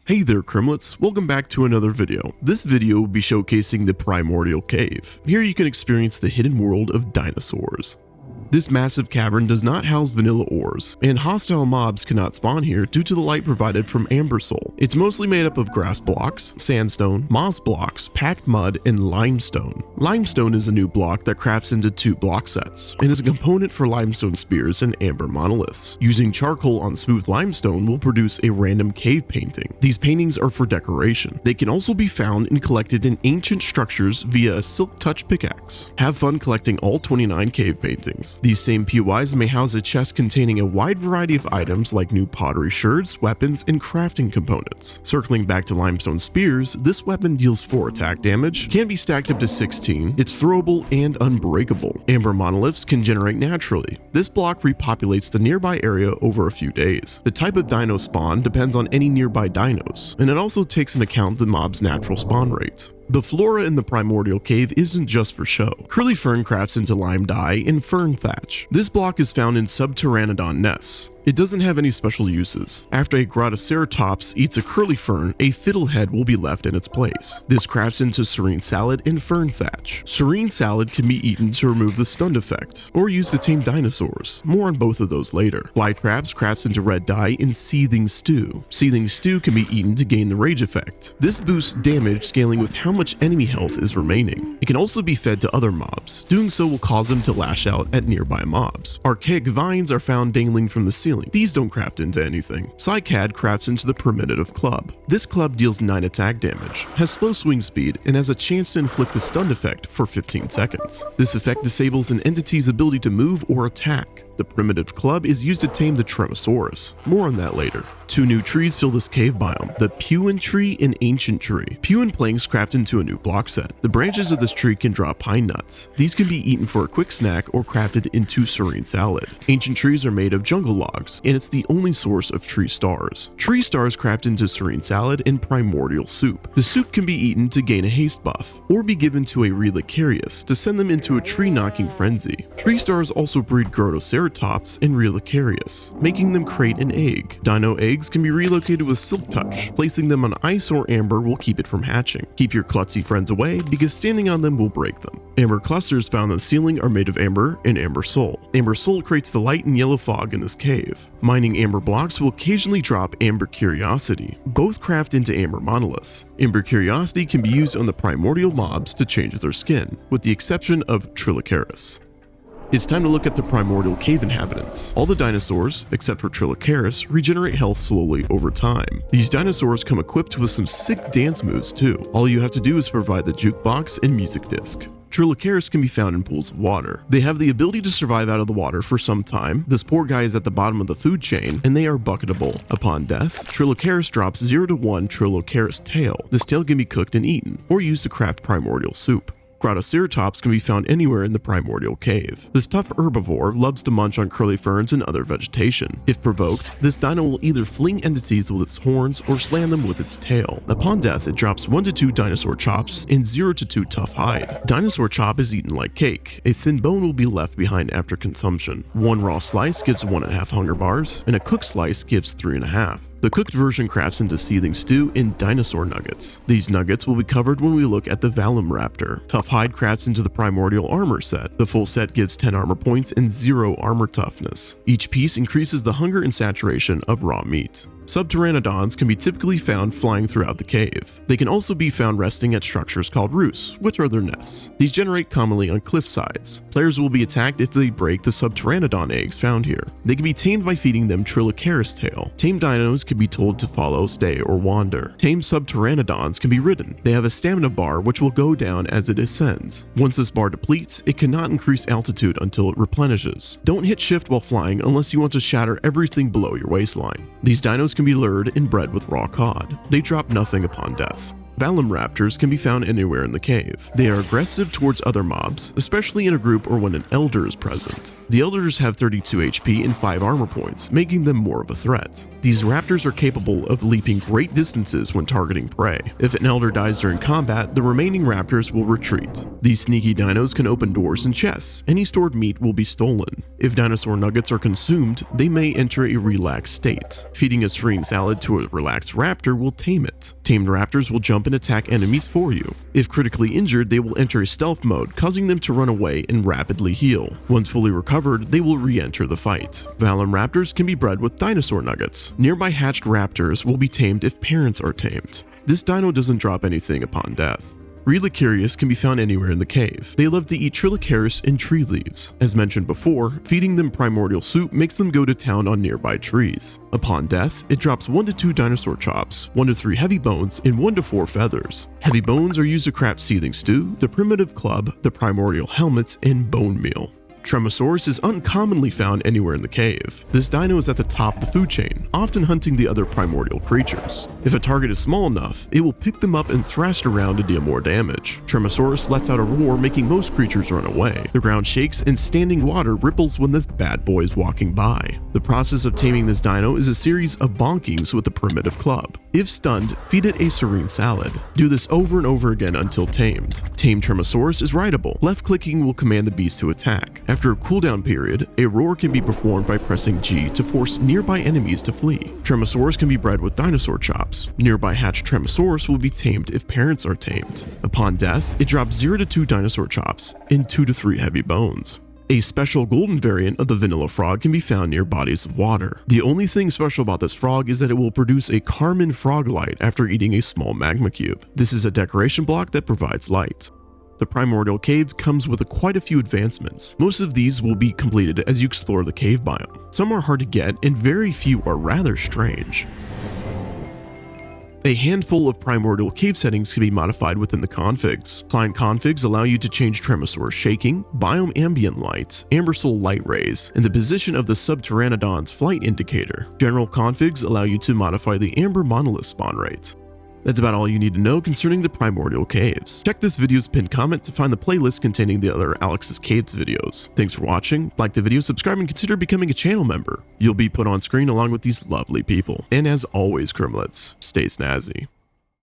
Hey there Kremlets, welcome back to another video. This video will be showcasing the Primordial Cave. Here you can experience the hidden world of dinosaurs. This massive cavern does not house vanilla ores, and hostile mobs cannot spawn here due to the light provided from amber soul. It's mostly made up of grass blocks, sandstone, moss blocks, packed mud, and limestone. Limestone is a new block that crafts into 2 block sets, and is a component for limestone spears and amber monoliths. Using charcoal on smooth limestone will produce a random cave painting. These paintings are for decoration. They can also be found and collected in ancient structures via a silk touch pickaxe. Have fun collecting all 29 cave paintings. These same POIs may house a chest containing a wide variety of items like new pottery sherds, weapons, and crafting components. Circling back to limestone spears, this weapon deals 4 attack damage, can be stacked up to 16, it's throwable and unbreakable. Amber monoliths can generate naturally. This block repopulates the nearby area over a few days. The type of dino spawn depends on any nearby dinos, and it also takes into account the mob's natural spawn rate. The flora in the Primordial Cave isn't just for show. Curly fern crafts into lime dye and fern thatch. This block is found in Subterranodon nests. It doesn't have any special uses. After a Grottoceratops eats a curly fern, a fiddlehead will be left in its place. This crafts into serene salad and fern thatch. Serene salad can be eaten to remove the stunned effect, or used to tame dinosaurs. More on both of those later. Fly traps crafts into red dye and seething stew. Seething stew can be eaten to gain the rage effect. This boosts damage scaling with how much enemy health is remaining. It can also be fed to other mobs. Doing so will cause them to lash out at nearby mobs. Archaic vines are found dangling from the ceiling. These don't craft into anything. Cycad crafts into the primitive club. This club deals 9 attack damage, has slow swing speed, and has a chance to inflict the stunned effect for 15 seconds. This effect disables an entity's ability to move or attack. The primitive club is used to tame the Tremorsaurus. More on that later. 2 new trees fill this cave biome, the Puin tree and Ancient tree. Puin planks craft into a new block set. The branches of this tree can drop pine nuts. These can be eaten for a quick snack or crafted into serene salad. Ancient trees are made of jungle logs, and it's the only source of tree stars. Tree stars craft into serene salad and primordial soup. The soup can be eaten to gain a haste buff, or be given to a Relicheirus to send them into a tree knocking frenzy. Tree stars also breed Grottoceratops and Relicheirus, making them create an egg. Dino eggs can be relocated with silk touch. Placing them on ice or amber will keep it from hatching. Keep your klutzy friends away because standing on them will break them. Amber clusters found on the ceiling are made of amber and amber soul. Amber soul creates the light and yellow fog in this cave. Mining amber blocks will occasionally drop amber curiosity. Both craft into amber monoliths. Amber curiosity can be used on the primordial mobs to change their skin, with the exception of Trilocaris. It's time to look at the Primordial Cave inhabitants. All the dinosaurs, except for Trilocaris, regenerate health slowly over time. These dinosaurs come equipped with some sick dance moves too. All you have to do is provide the jukebox and music disc. Trilocaris can be found in pools of water. They have the ability to survive out of the water for some time. This poor guy is at the bottom of the food chain, and they are bucketable. Upon death, Trilocaris drops 0 to 1 Trilocaris tail. This tail can be cooked and eaten, or used to craft primordial soup. Grottoceratops can be found anywhere in the Primordial Cave. This tough herbivore loves to munch on curly ferns and other vegetation. If provoked, this dino will either fling entities with its horns or slam them with its tail. Upon death, it drops 1 to 2 dinosaur chops and 0 to 2 tough hide. Dinosaur chop is eaten like cake. A thin bone will be left behind after consumption. 1 raw slice gives 1.5 hunger bars, and a cooked slice gives 3.5. The cooked version crafts into seething stew and dinosaur nuggets. These nuggets will be covered when we look at the Vallumraptor. Tough hide crafts into the primordial armor set. The full set gives 10 armor points and 0 armor toughness. Each piece increases the hunger and saturation of raw meat. Subterranodons can be typically found flying throughout the cave. They can also be found resting at structures called roosts, which are their nests. These generate commonly on cliff sides. Players will be attacked if they break the Subterranodon eggs found here. They can be tamed by feeding them Trilocaris tail. Tamed dinos can be told to follow, stay, or wander. Tamed Subterranodons can be ridden. They have a stamina bar which will go down as it ascends. Once this bar depletes, it cannot increase altitude until it replenishes. Don't hit shift while flying unless you want to shatter everything below your waistline. These dinos can be lured and bred with raw cod. They drop nothing upon death. Vallumraptors can be found anywhere in the cave. They are aggressive towards other mobs, especially in a group or when an elder is present. The elders have 32 HP and 5 armor points, making them more of a threat. These raptors are capable of leaping great distances when targeting prey. If an elder dies during combat, the remaining raptors will retreat. These sneaky dinos can open doors and chests. Any stored meat will be stolen. If dinosaur nuggets are consumed, they may enter a relaxed state. Feeding a serene salad to a relaxed raptor will tame it. Tamed raptors will jump and attack enemies for you. If critically injured, they will enter a stealth mode, causing them to run away and rapidly heal. Once fully recovered, they will re-enter the fight. Vallumraptors can be bred with dinosaur nuggets. Nearby hatched raptors will be tamed if parents are tamed. This dino doesn't drop anything upon death. Relicheirus can be found anywhere in the cave. They love to eat Trilocaris and tree leaves. As mentioned before, feeding them primordial soup makes them go to town on nearby trees. Upon death, it drops 1 to 2 dinosaur chops, 1 to 3 heavy bones, and 1 to 4 feathers. Heavy bones are used to craft seething stew, the primitive club, the primordial helmets, and bone meal. Tremorsaurus is uncommonly found anywhere in the cave. This dino is at the top of the food chain, often hunting the other primordial creatures. If a target is small enough, it will pick them up and thrash around to deal more damage. Tremorsaurus lets out a roar, making most creatures run away. The ground shakes and standing water ripples when this bad boy is walking by. The process of taming this dino is a series of bonkings with the primitive club. If stunned, feed it a serene salad. Do this over and over again until tamed. Tamed Tremorsaurus is rideable. Left clicking will command the beast to attack. After a cooldown period, a roar can be performed by pressing G to force nearby enemies to flee. Tremorsaurus can be bred with dinosaur chops. Nearby hatched Tremorsaurus will be tamed if parents are tamed. Upon death, it drops 0 to 2 dinosaur chops and 2 to 3 heavy bones. A special golden variant of the vanilla frog can be found near bodies of water. The only thing special about this frog is that it will produce a Carmen frog light after eating a small magma cube. This is a decoration block that provides light. The Primordial Cave comes with quite a few advancements. Most of these will be completed as you explore the cave biome. Some are hard to get and very few are rather strange. A handful of primordial cave settings can be modified within the configs. Client configs allow you to change Tremorsaurus shaking, biome ambient light, amber soul light rays, and the position of the Subterranodon's flight indicator. General configs allow you to modify the amber monolith spawn rate. That's about all you need to know concerning the Primordial Caves. Check this video's pinned comment to find the playlist containing the other Alex's Caves videos. Thanks for watching, like the video, subscribe, and consider becoming a channel member. You'll be put on screen along with these lovely people. And as always, Crimlets, stay snazzy.